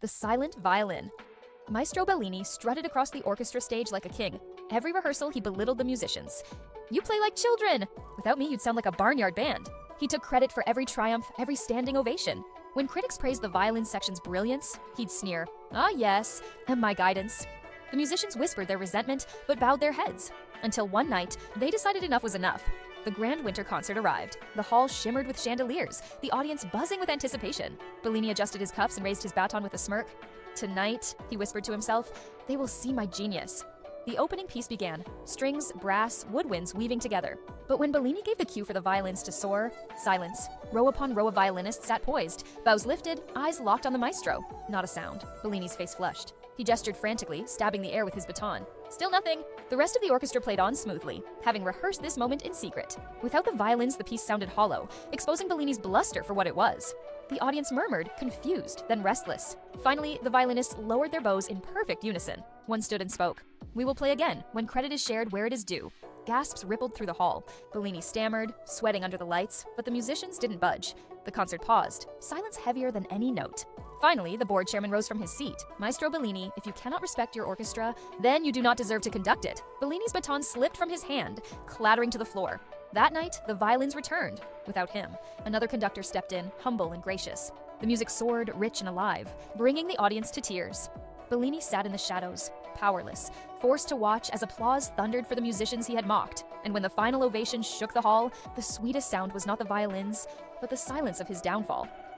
The Silent Violin. Maestro Bellini strutted across the orchestra stage like a king. Every rehearsal, he belittled the musicians. "You play like children! Without me, you'd sound like a barnyard band." He took credit for every triumph, every standing ovation. When critics praised the violin section's brilliance, he'd sneer, "Ah yes, and my guidance." The musicians whispered their resentment, but bowed their heads. Until one night, they decided enough was enough. The grand winter concert arrived. The hall shimmered with chandeliers, the audience buzzing with anticipation. Bellini adjusted his cuffs and raised his baton with a smirk. "Tonight," he whispered to himself, "they will see my genius." The opening piece began, strings, brass, woodwinds weaving together. But when Bellini gave the cue for the violins to soar, silence. Row upon row of violinists sat poised, bows lifted, eyes locked on the maestro. Not a sound. Bellini's face flushed. He gestured frantically, stabbing the air with his baton. Still nothing. The rest of the orchestra played on smoothly, having rehearsed this moment in secret. Without the violins, the piece sounded hollow, exposing Bellini's bluster for what it was. The audience murmured, confused, then restless. Finally, the violinists lowered their bows in perfect unison. One stood and spoke. "We will play again, when credit is shared where it is due." Gasps rippled through the hall. Bellini stammered, sweating under the lights, but the musicians didn't budge. The concert paused, silence heavier than any note. Finally, the board chairman rose from his seat. "Maestro Bellini, if you cannot respect your orchestra, then you do not deserve to conduct it." Bellini's baton slipped from his hand, clattering to the floor. That night, the violins returned. Without him, another conductor stepped in, humble and gracious. The music soared, rich and alive, bringing the audience to tears. Bellini sat in the shadows, powerless, forced to watch as applause thundered for the musicians he had mocked. And when the final ovation shook the hall, the sweetest sound was not the violins, but the silence of his downfall.